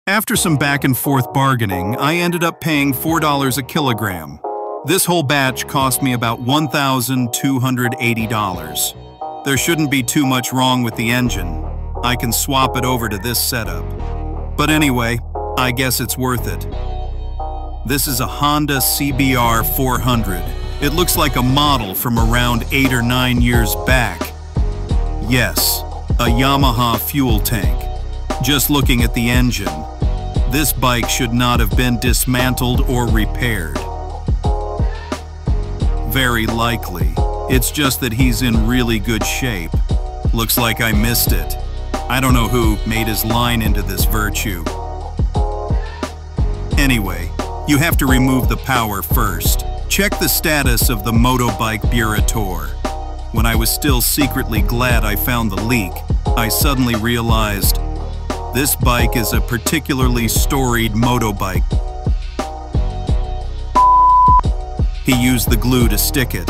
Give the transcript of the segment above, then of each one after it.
After some back and forth bargaining, I ended up paying $4 a kilogram. This whole batch cost me about $1,280. There shouldn't be too much wrong with the engine. I can swap it over to this setup. But anyway, I guess it's worth it. This is a Honda CBR400. It looks like a model from around 8 or 9 years back. Yes, a Yamaha fuel tank. Just looking at the engine, this bike should not have been dismantled or repaired. Very likely. It's just that he's in really good shape. Looks like I missed it. I don't know who made his line into this virtue. Anyway, you have to remove the power first. Check the status of the Motobike Burator. When I was still secretly glad I found the leak, I suddenly realized this bike is a particularly storied motobike. He used the glue to stick it.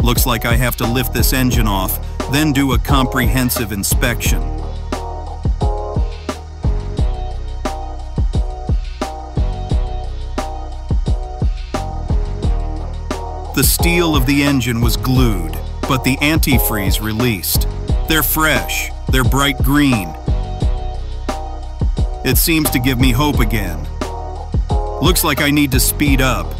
Looks like I have to lift this engine off, then do a comprehensive inspection. The steel of the engine was glued, but the antifreeze released. They're fresh, they're bright green. It seems to give me hope again. Looks like I need to speed up.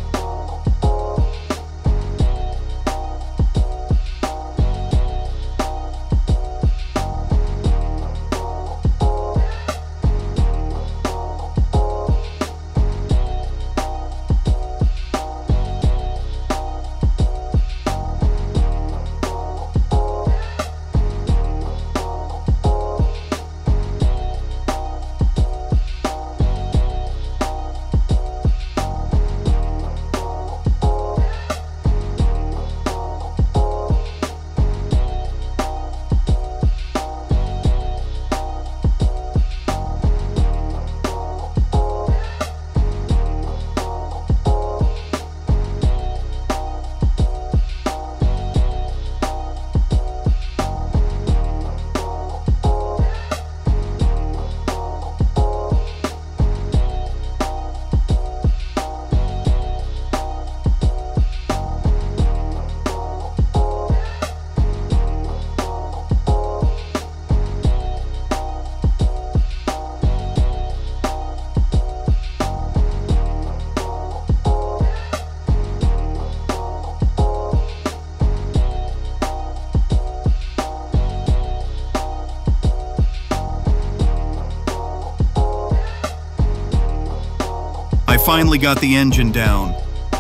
I finally got the engine down.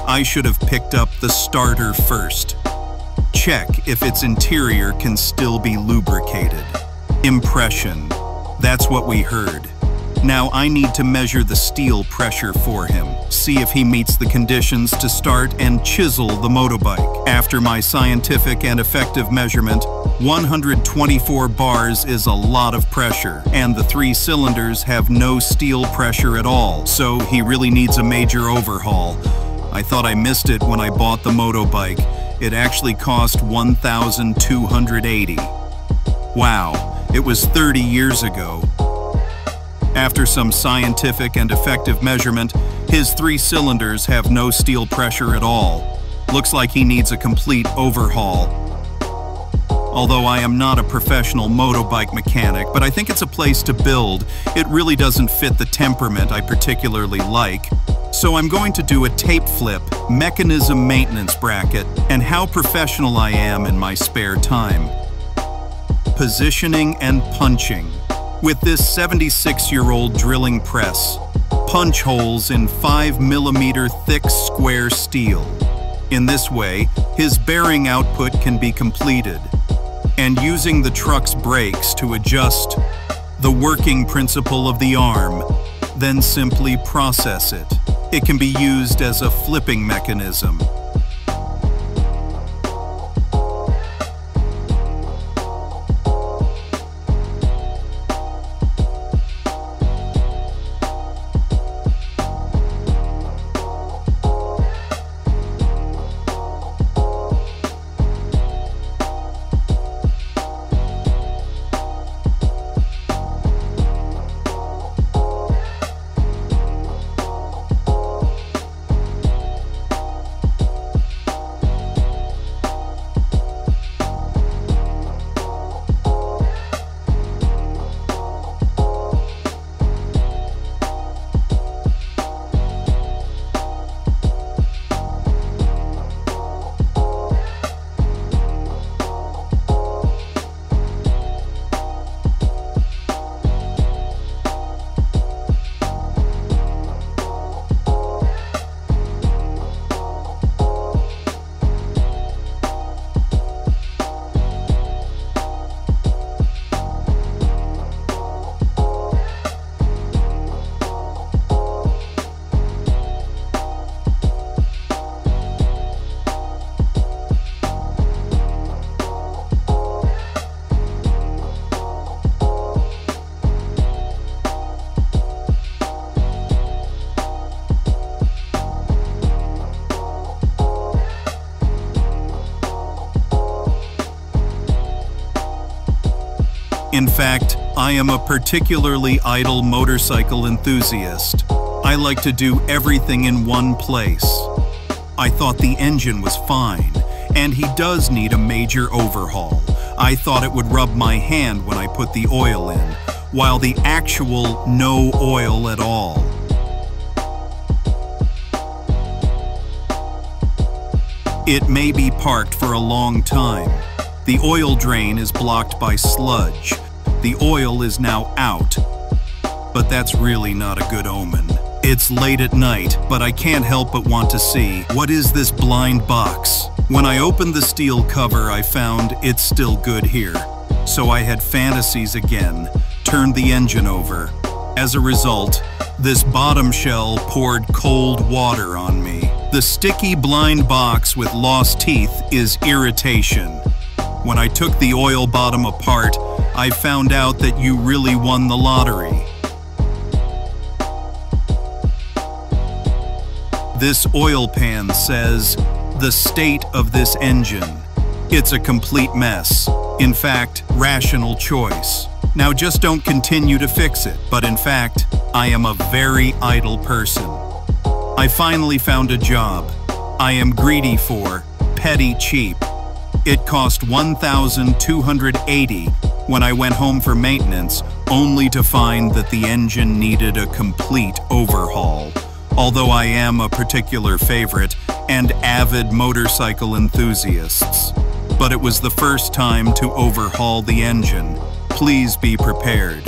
I should have picked up the starter first. Check if its interior can still be lubricated. Impression. That's what we heard. Now I need to measure the steel pressure for him, see if he meets the conditions to start and chisel the motorbike. After my scientific and effective measurement, 124 bars is a lot of pressure, and the 3 cylinders have no steel pressure at all, so he really needs a major overhaul. I thought I missed it when I bought the motorbike. It actually cost $1,280. Wow, it was 30 years ago. After some scientific and effective measurement, his 3 cylinders have no steel pressure at all. Looks like he needs a complete overhaul. Although I am not a professional motorbike mechanic, but I think it's a place to build. It really doesn't fit the temperament I particularly like. So I'm going to do a tape flip, mechanism maintenance bracket, and how professional I am in my spare time. Positioning and punching. With this 76-year-old drilling press, punch holes in 5mm thick square steel. In this way, his bearing output can be completed. And using the truck's brakes to adjust the working principle of the arm, then simply process it. It can be used as a flipping mechanism. In fact, I am a particularly idle motorcycle enthusiast. I like to do everything in one place. I thought the engine was fine, and he does need a major overhaul. I thought it would rub my hand when I put the oil in, while the actual no oil at all. It may be parked for a long time. The oil drain is blocked by sludge. The oil is now out. But that's really not a good omen. It's late at night, but I can't help but want to see, what is this blind box? When I opened the steel cover, I found it's still good here. So I had fantasies again, turned the engine over. As a result, this bottom shell poured cold water on me. The sticky blind box with lost teeth is irritation. When I took the oil bottom apart, I found out that you really won the lottery. This oil pan says, "The state of this engine." It's a complete mess. In fact, rational choice. Now just don't continue to fix it. But in fact, I am a very idle person. I finally found a job. I am greedy for petty cheap. It cost $1,280 when I went home for maintenance, only to find that the engine needed a complete overhaul. Although I am a particular favorite and avid motorcycle enthusiasts. But it was the first time to overhaul the engine. Please be prepared.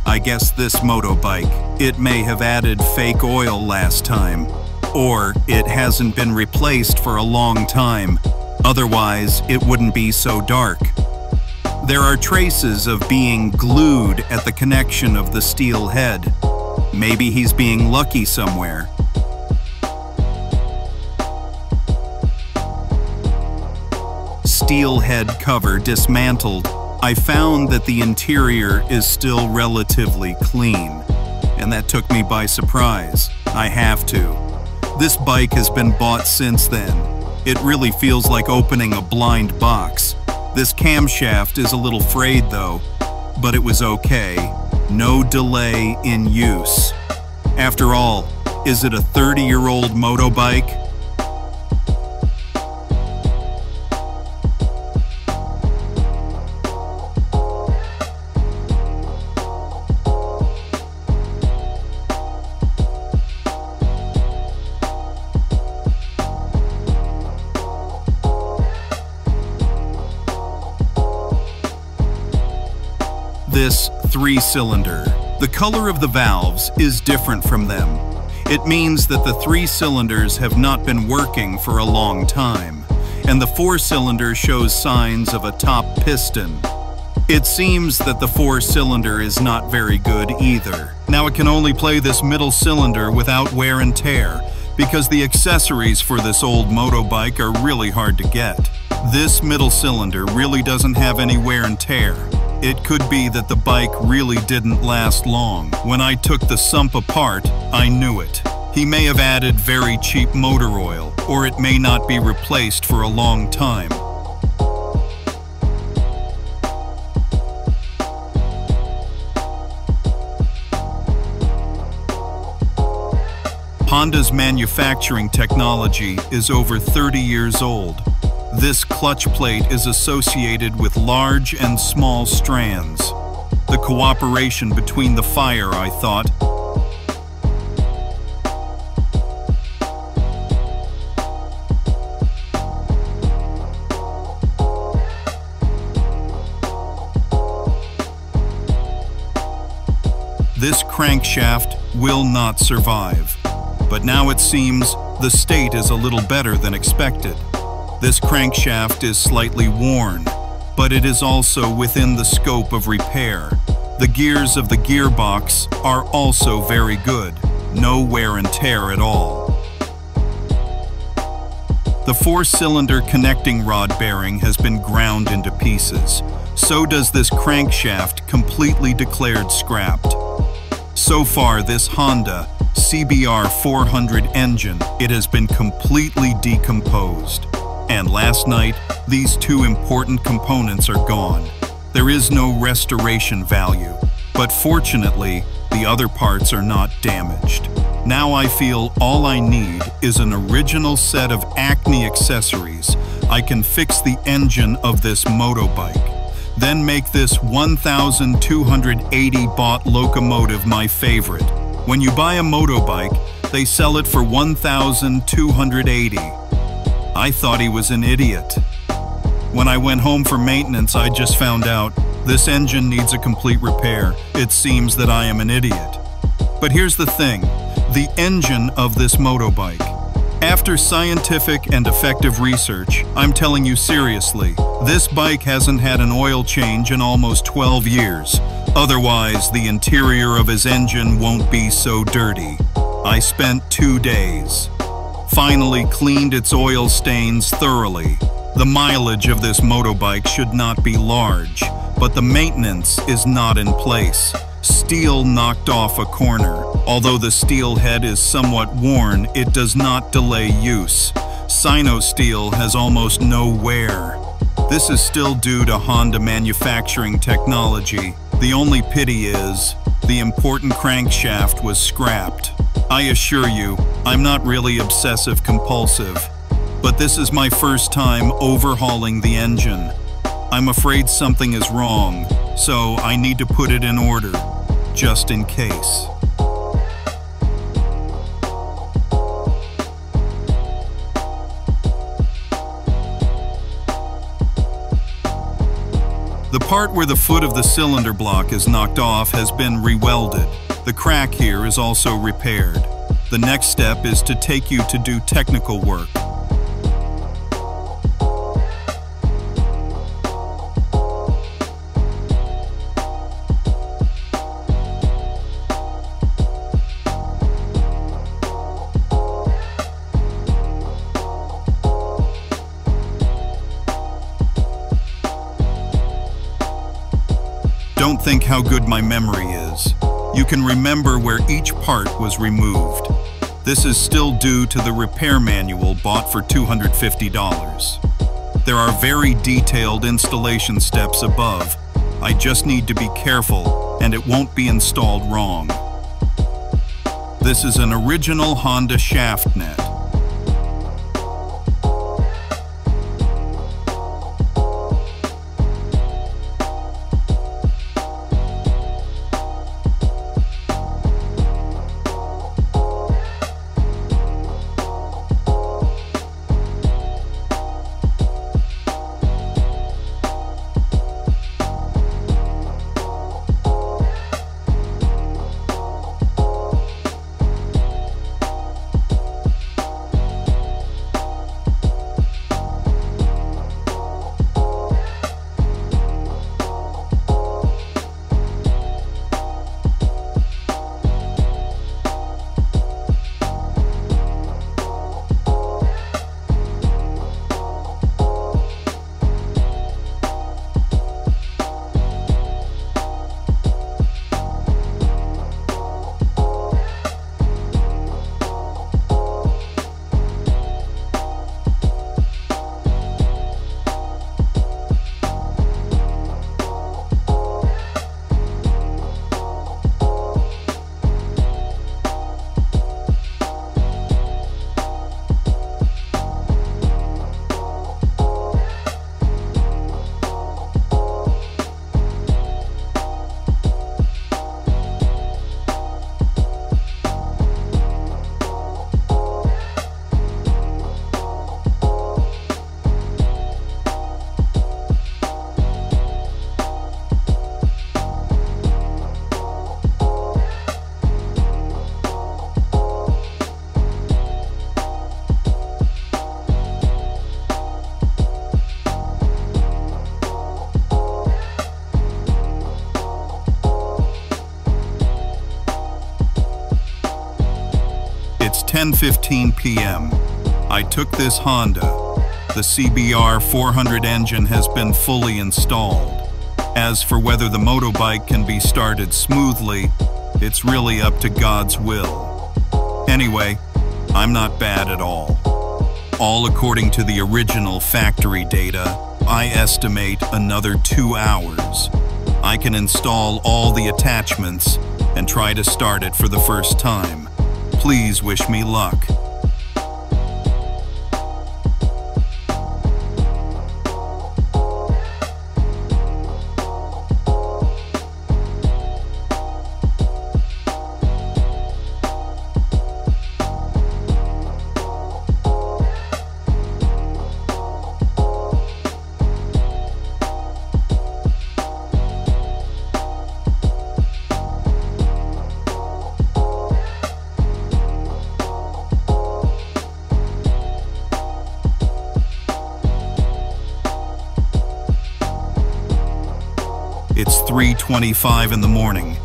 I guess this motorbike, it may have added fake oil last time. Or it hasn't been replaced for a long time. Otherwise, it wouldn't be so dark. There are traces of being glued at the connection of the steel head. Maybe he's being lucky somewhere. Steel head cover dismantled. I found that the interior is still relatively clean. And that took me by surprise. I have to. This bike has been bought since then. It really feels like opening a blind box. This camshaft is a little frayed though, but it was okay. No delay in use. After all, is it a 30-year-old motorbike? This 3-cylinder. The color of the valves is different from them. It means that the 3 cylinders have not been working for a long time, and the 4-cylinder shows signs of a top piston. It seems that the 4-cylinder is not very good either. Now it can only play this middle cylinder without wear and tear, because the accessories for this old motorbike are really hard to get. This middle cylinder really doesn't have any wear and tear. It could be that the bike really didn't last long. When I took the sump apart, I knew it. He may have added very cheap motor oil, or it may not be replaced for a long time. Honda's manufacturing technology is over 30 years old. This clutch plate is associated with large and small strands. The cooperation between the fire, I thought. This crankshaft will not survive. But now it seems the state is a little better than expected. This crankshaft is slightly worn, but it is also within the scope of repair. The gears of the gearbox are also very good, no wear and tear at all. The 4-cylinder connecting rod bearing has been ground into pieces. So does this crankshaft, completely declared scrapped. So far, this Honda CBR400 engine, it has been completely decomposed. And last night, these two important components are gone. There is no restoration value, but fortunately, the other parts are not damaged. Now I feel all I need is an original set of Acme accessories. I can fix the engine of this motorbike. Then make this 1,280 baht locomotive my favorite. When you buy a motorbike, they sell it for 1,280. I thought he was an idiot. When I went home for maintenance, I just found out this engine needs a complete repair. It seems that I am an idiot. But here's the thing, the engine of this motorbike. After scientific and effective research, I'm telling you seriously, this bike hasn't had an oil change in almost 12 years. Otherwise, the interior of his engine won't be so dirty. I spent 2 days. Finally cleaned its oil stains thoroughly. The mileage of this motorbike should not be large, but the maintenance is not in place. Steel knocked off a corner. Although the steel head is somewhat worn, it does not delay use. Sino steel has almost no wear. This is still due to Honda manufacturing technology. The only pity is, the important crankshaft was scrapped. I assure you, I'm not really obsessive compulsive, but this is my first time overhauling the engine. I'm afraid something is wrong, so I need to put it in order, just in case. The part where the foot of the cylinder block is knocked off has been re-welded. The crack here is also repaired. The next step is to take you to do technical work. Don't think how good my memory is. You can remember where each part was removed. This is still due to the repair manual bought for $250. There are very detailed installation steps above. I just need to be careful, and it won't be installed wrong. This is an original Honda shaft net. It's 10:15 p.m. I took this Honda. The CBR400 engine has been fully installed. As for whether the motorbike can be started smoothly, it's really up to God's will. Anyway, I'm not bad at all. All according to the original factory data, I estimate another 2 hours. I can install all the attachments and try to start it for the first time. Please wish me luck. It's 3:25 in the morning.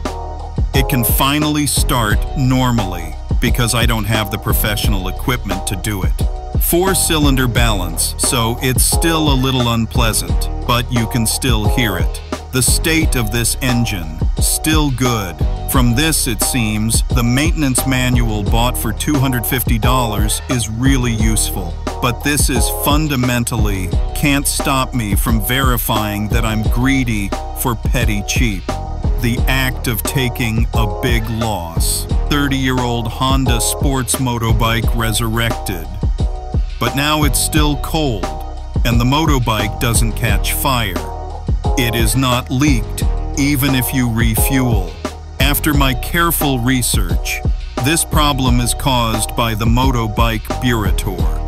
It can finally start normally because I don't have the professional equipment to do it. 4-cylinder balance, so it's still a little unpleasant, but you can still hear it. The state of this engine, still good. From this, it seems, the maintenance manual bought for $250 is really useful. But this is fundamentally can't stop me from verifying that I'm greedy for petty cheap. The act of taking a big loss. 30-year-old Honda sports motorbike resurrected. But now it's still cold, and the motorbike doesn't catch fire. It is not leaked, even if you refuel. After my careful research, this problem is caused by the motorbike Birator.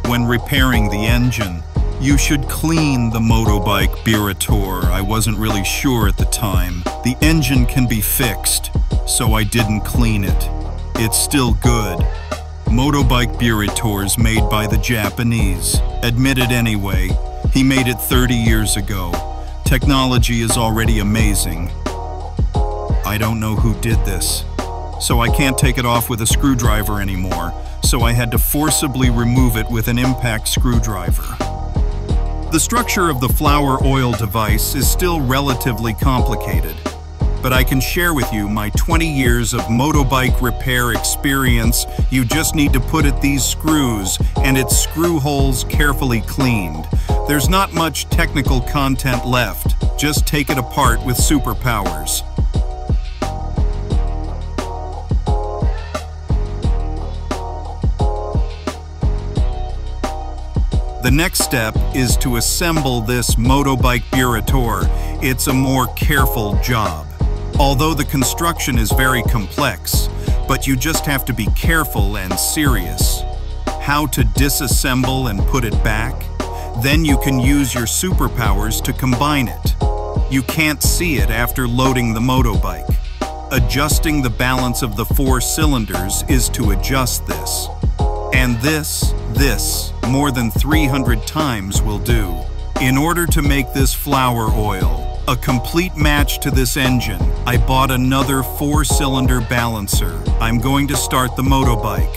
When repairing the engine, you should clean the motorbike Birator. I wasn't really sure at the time. The engine can be fixed, so I didn't clean it. It's still good. Motorbike Birator's made by the Japanese. Admitted anyway, he made it 30 years ago. Technology is already amazing. I don't know who did this, so I can't take it off with a screwdriver anymore, so I had to forcibly remove it with an impact screwdriver. The structure of the flower oil device is still relatively complicated, but I can share with you my 20 years of motorbike repair experience. You just need to put at these screws and its screw holes carefully cleaned. There's not much technical content left. Just take it apart with superpowers. The next step is to assemble this motorbike Birator. It's a more careful job. Although the construction is very complex, but you just have to be careful and serious. How to disassemble and put it back? Then you can use your superpowers to combine it. You can't see it after loading the motorbike. Adjusting the balance of the 4 cylinders is to adjust this. And this, more than 300 times will do. In order to make this flower oil a complete match to this engine, I bought another 4-cylinder balancer. I'm going to start the motorbike.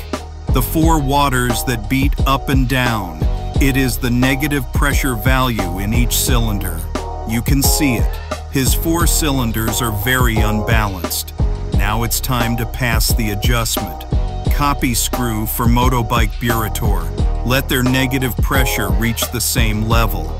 The 4 waters that beat up and down. It is the negative pressure value in each cylinder. You can see it. His 4 cylinders are very unbalanced. Now it's time to pass the adjustment. Copy screw for motorbike Birator. Let their negative pressure reach the same level.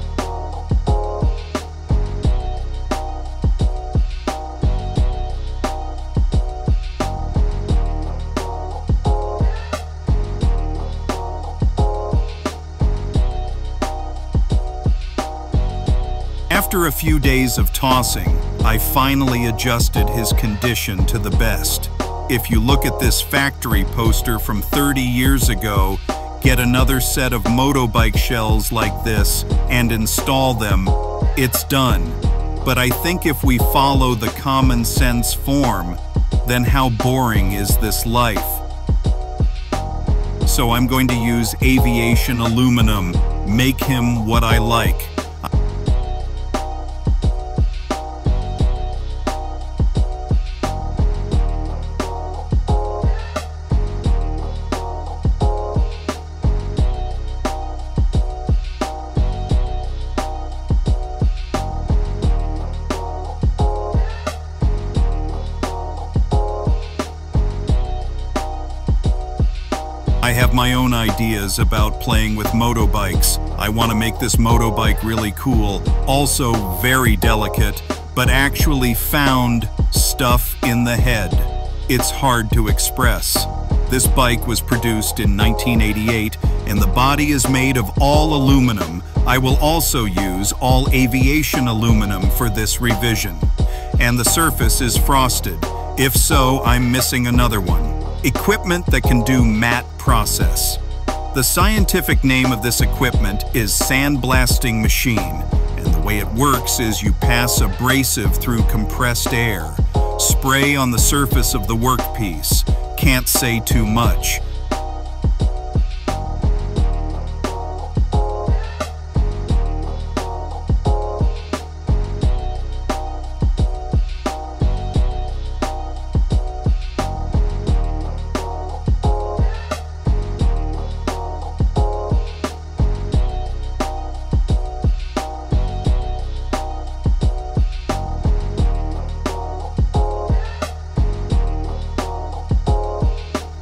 After a few days of tossing, I finally adjusted his condition to the best. If you look at this factory poster from 30 years ago, get another set of motorbike shells like this and install them, it's done. But I think if we follow the common sense form, then how boring is this life? So I'm going to use aviation aluminum, make him what I like. I have my own ideas about playing with motorbikes. I want to make this motorbike really cool, also very delicate, but actually found stuff in the head. It's hard to express. This bike was produced in 1988, and the body is made of all aluminum. I will also use all aviation aluminum for this revision. And the surface is frosted. If so, I'm missing another one. Equipment that can do matte process. The scientific name of this equipment is sandblasting machine, and the way it works is you pass abrasive through compressed air. Spray on the surface of the workpiece. Can't say too much.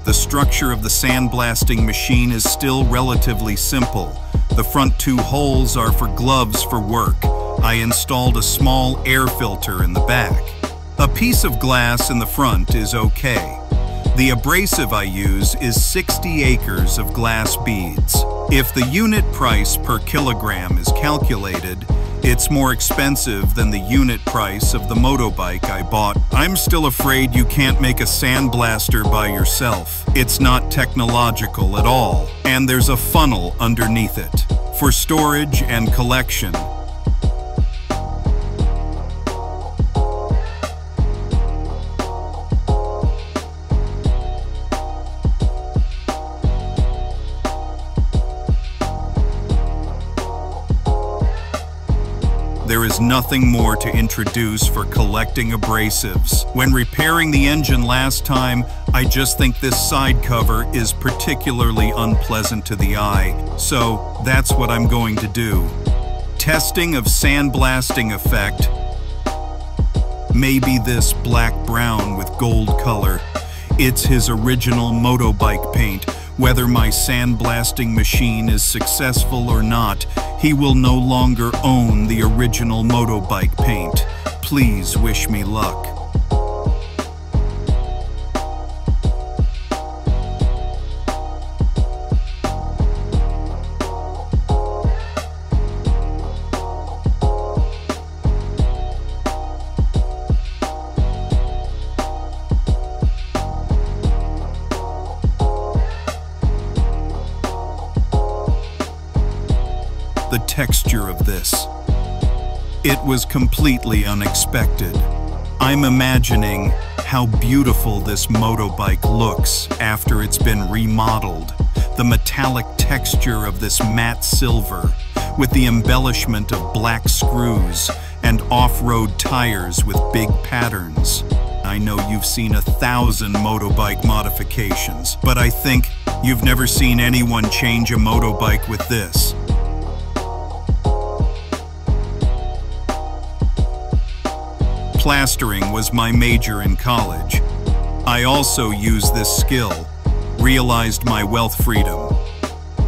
The structure of the sandblasting machine is still relatively simple. The front two holes are for gloves for work. I installed a small air filter in the back. A piece of glass in the front is okay. The abrasive I use is 60 acres of glass beads. If the unit price per kilogram is calculated, it's more expensive than the unit price of the motorbike I bought. I'm still afraid you can't make a sandblaster by yourself. It's not technological at all, and there's a funnel underneath it for storage and collection. There is nothing more to introduce for collecting abrasives. When repairing the engine last time, I just think this side cover is particularly unpleasant to the eye, so that's what I'm going to do. Testing of sandblasting effect. Maybe this black-brown with gold color. It's his original motorbike paint. Whether my sandblasting machine is successful or not, he will no longer own the original motorbike paint. Please wish me luck. The texture of this. It was completely unexpected. I'm imagining how beautiful this motorbike looks after it's been remodeled. The metallic texture of this matte silver with the embellishment of black screws and off-road tires with big patterns. I know you've seen 1,000 motorbike modifications, but I think you've never seen anyone change a motorbike with this. Plastering was my major in college. I also used this skill, realized my wealth freedom.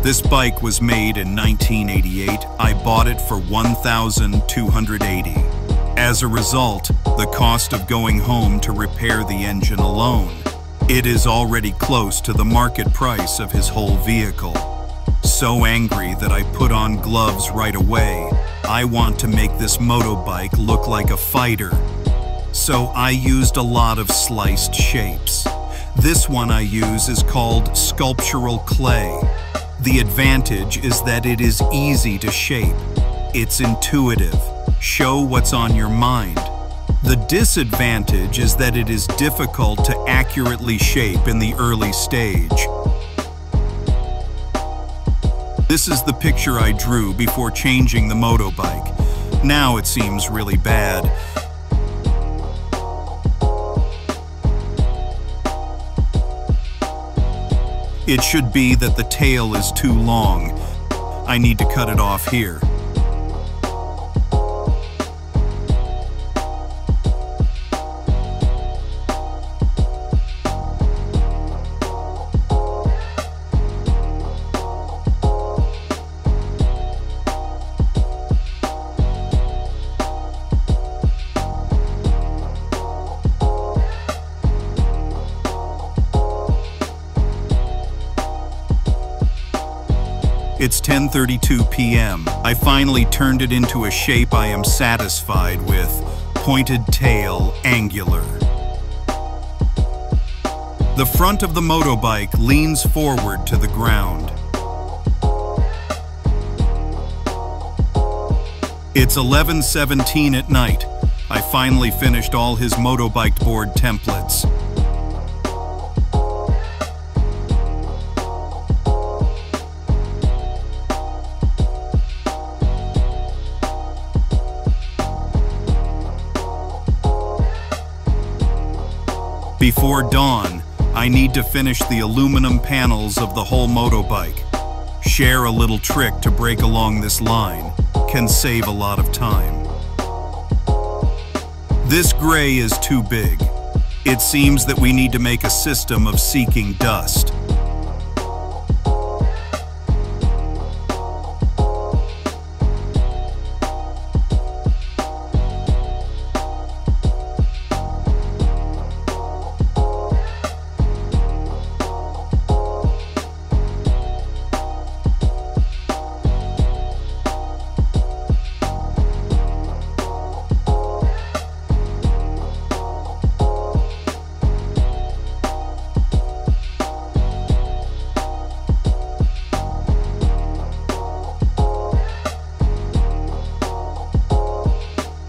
This bike was made in 1988. I bought it for $1,280. As a result, the cost of going home to repair the engine alone, it is already close to the market price of his whole vehicle. So angry that I put on gloves right away. I want to make this motorbike look like a fighter. So I used a lot of sliced shapes. This one I use is called sculptural clay. The advantage is that it is easy to shape. It's intuitive. Show what's on your mind. The disadvantage is that it is difficult to accurately shape in the early stage. This is the picture I drew before changing the motorbike. Now it seems really bad. It should be that the tail is too long. I need to cut it off here. It's 10:32 p.m. I finally turned it into a shape I am satisfied with. Pointed tail, angular. The front of the motorbike leans forward to the ground. It's 11:17 at night. I finally finished all his motorbike board templates. Before dawn, I need to finish the aluminum panels of the whole motorbike. Share a little trick to break along this line. Can save a lot of time. This gray is too big. It seems that we need to make a system of seeking dust.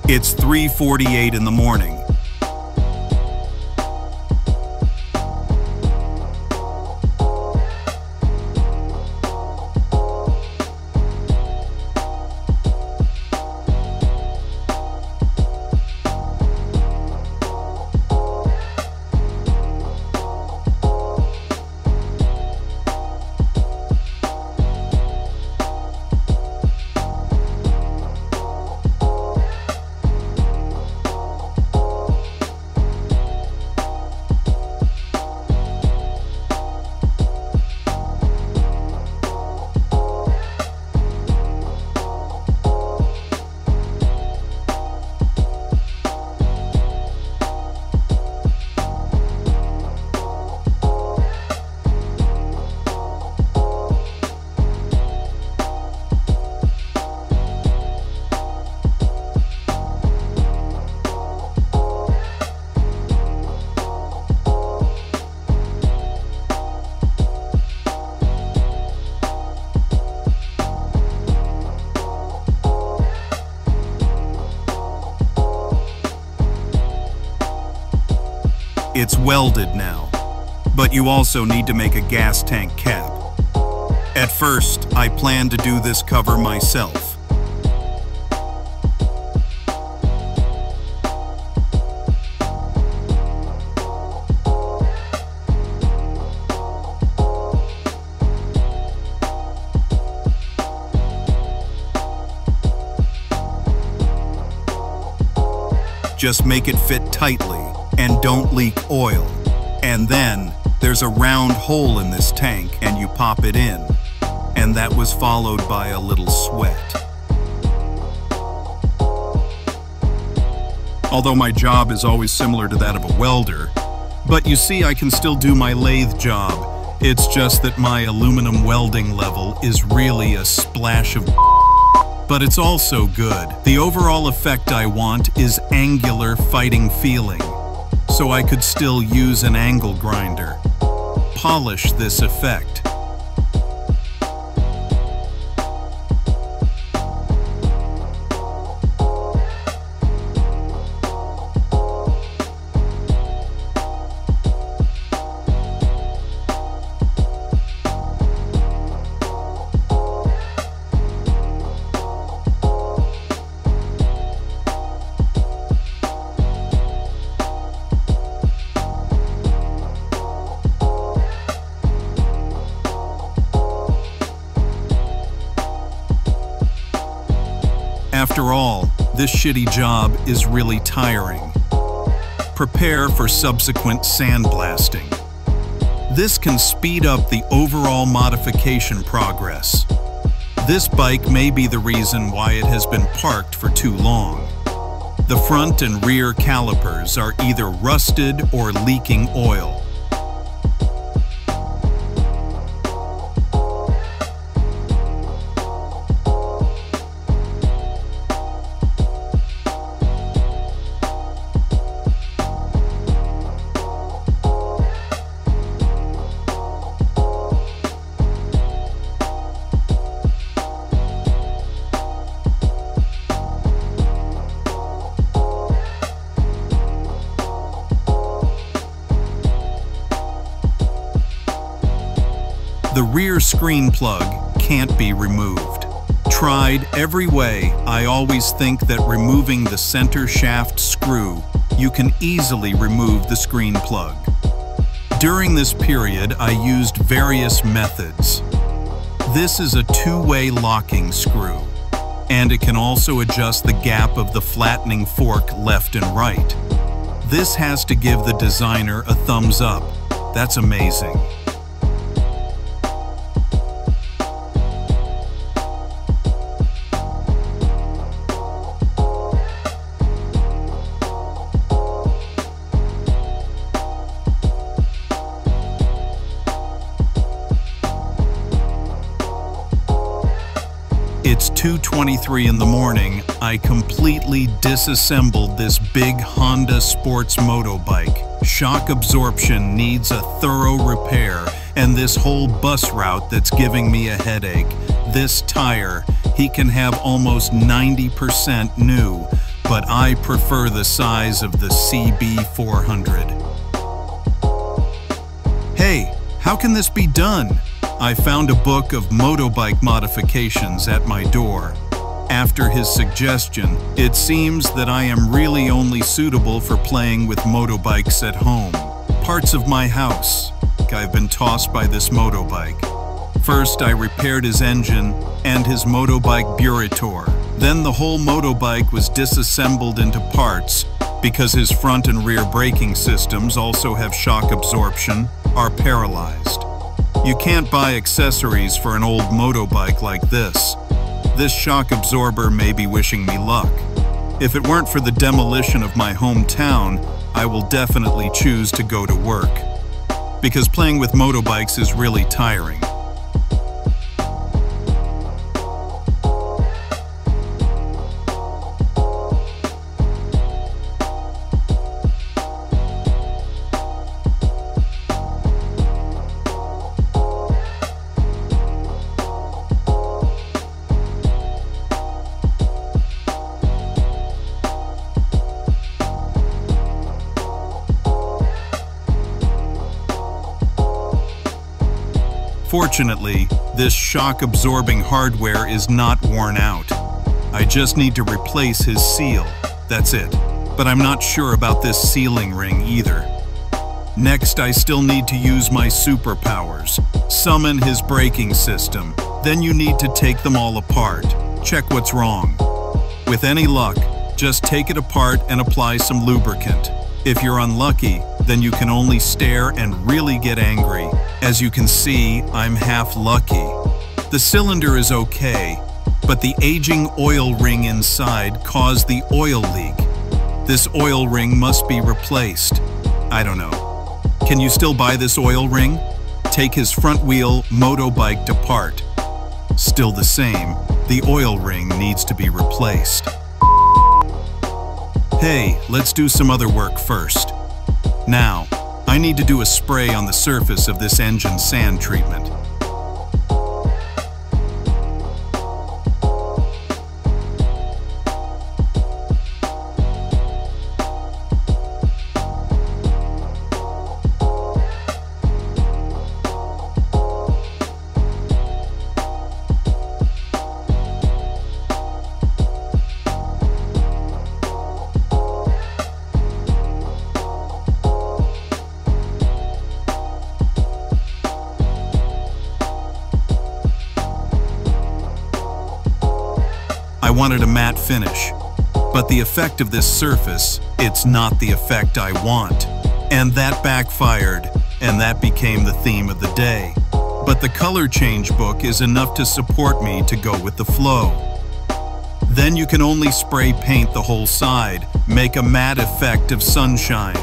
It's 3:48 in the morning. It's welded now, but you also need to make a gas tank cap. At first, I planned to do this cover myself. Just make it fit tightly and don't leak oil. And then there's a round hole in this tank and you pop it in. And that was followed by a little sweat. Although my job is always similar to that of a welder, but you see I can still do my lathe job. It's just that my aluminum welding level is really a splash of but it's also good. The overall effect I want is angular fighting feeling. So I could still use an angle grinder. Polish this effect. After all, this shitty job is really tiring. Prepare for subsequent sandblasting. This can speed up the overall modification progress. This bike may be the reason why it has been parked for too long. The front and rear calipers are either rusted or leaking oil. rear screen plug can't be removed. Tried every way, I always think that removing the center shaft screw, you can easily remove the screen plug. During this period, I used various methods. This is a two-way locking screw, and it can also adjust the gap of the flattening fork left and right. This has to give the designer a thumbs up. That's amazing. It's 2:23 in the morning. I completely disassembled this big Honda sports motobike. Shock absorption needs a thorough repair, and this whole bus route that's giving me a headache. This tire, he can have almost 90% new, but I prefer the size of the CB400. Hey, how can this be done? I found a book of motobike modifications at my door. After his suggestion, it seems that I am really only suitable for playing with motobikes at home. Parts of my house. I've been tossed by this motobike. First, I repaired his engine and his motobike burritor. Then the whole motobike was disassembled into parts because his front and rear braking systems also have shock absorption, are paralyzed. You can't buy accessories for an old motobike like this. This shock absorber may be wishing me luck. If it weren't for the demolition of my hometown, I will definitely choose to go to work. Because playing with motobikes is really tiring. Fortunately, this shock-absorbing hardware is not worn out. I just need to replace his seal, that's it. But I'm not sure about this sealing ring either. Next, I still need to use my superpowers. Summon his braking system. Then you need to take them all apart. Check what's wrong. With any luck, just take it apart and apply some lubricant. If you're unlucky, then you can only stare and really get angry. As you can see, I'm half lucky. The cylinder is okay, but the aging oil ring inside caused the oil leak. This oil ring must be replaced. I don't know. Can you still buy this oil ring? Take his front wheel motobike apart. Still the same, the oil ring needs to be replaced. Hey, let's do some other work first. Now, I need to do a spray on the surface of this engine sand treatment. I wanted a matte finish, but the effect of this surface, it's not the effect I want. And that backfired, and that became the theme of the day. But the color change book is enough to support me to go with the flow. Then you can only spray paint the whole side, make a matte effect of sunshine.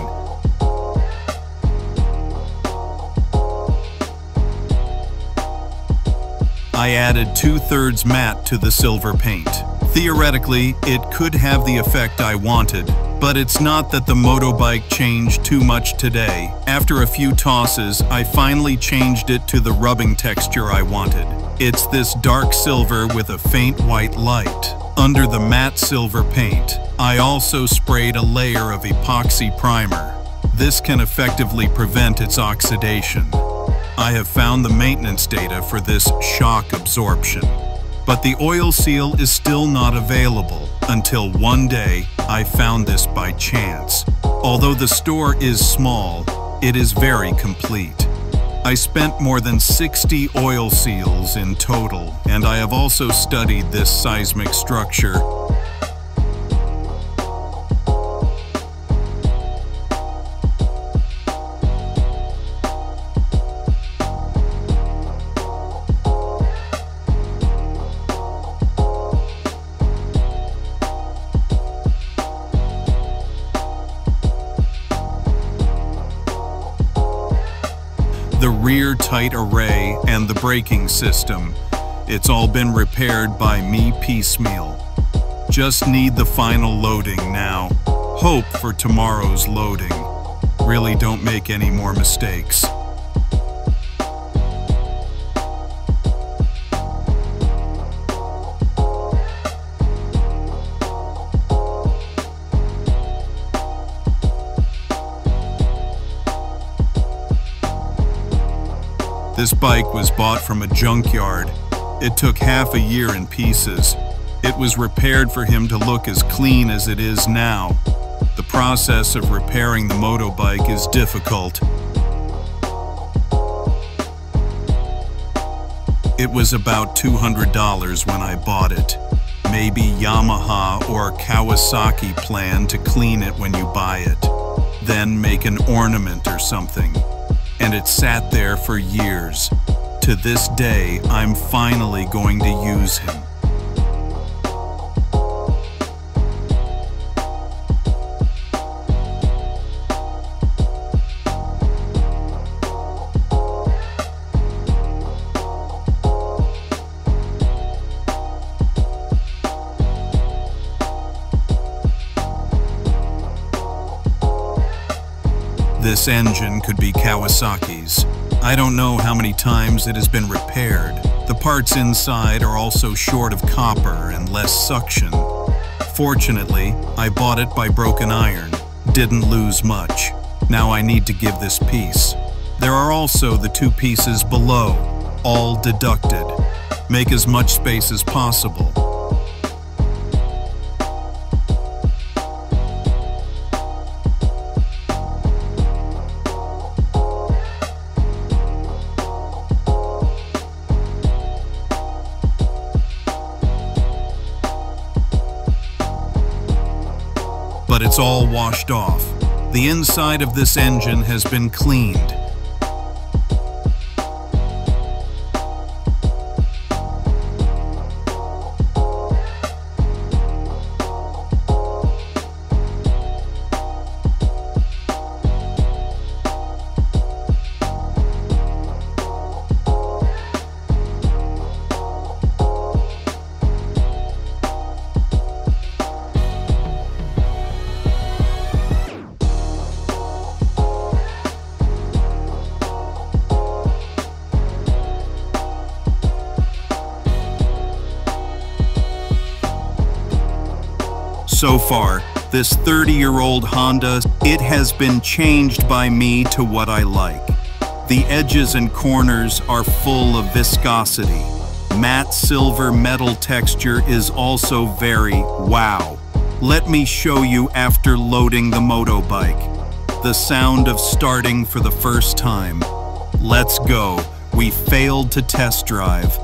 I added 2/3 matte to the silver paint. Theoretically, it could have the effect I wanted, but it's not that the motobike changed too much today. After a few tosses, I finally changed it to the rubbing texture I wanted. It's this dark silver with a faint white light. Under the matte silver paint, I also sprayed a layer of epoxy primer. This can effectively prevent its oxidation. I have found the maintenance data for this shock absorption, but the oil seal is still not available until one day I found this by chance. Although the store is small, it is very complete. I spent more than 60 oil seals in total, and I have also studied this seismic structure. The rear tight array and the braking system. It's all been repaired by me piecemeal. Just need the final loading now. Hope for tomorrow's loading. Really don't make any more mistakes. This bike was bought from a junkyard. It took half a year in pieces. It was repaired for him to look as clean as it is now. The process of repairing the motorbike is difficult. It was about $200 when I bought it. Maybe Yamaha or Kawasaki plan to clean it when you buy it. Then make an ornament or something. And it sat there for years. To this day, I'm finally going to use him. This engine could be Kawasaki's. I don't know how many times it has been repaired. The parts inside are also short of copper and less suction. Fortunately, I bought it by broken iron. Didn't lose much. Now I need to give this piece. There are also the two pieces below, all deducted. Make as much space as possible. But it's all washed off. The inside of this engine has been cleaned. So far, this 30-year-old Honda, it has been changed by me to what I like. The edges and corners are full of viscosity. Matte silver metal texture is also very wow. Let me show you after loading the motobike. The sound of starting for the first time. Let's go. We failed to test drive.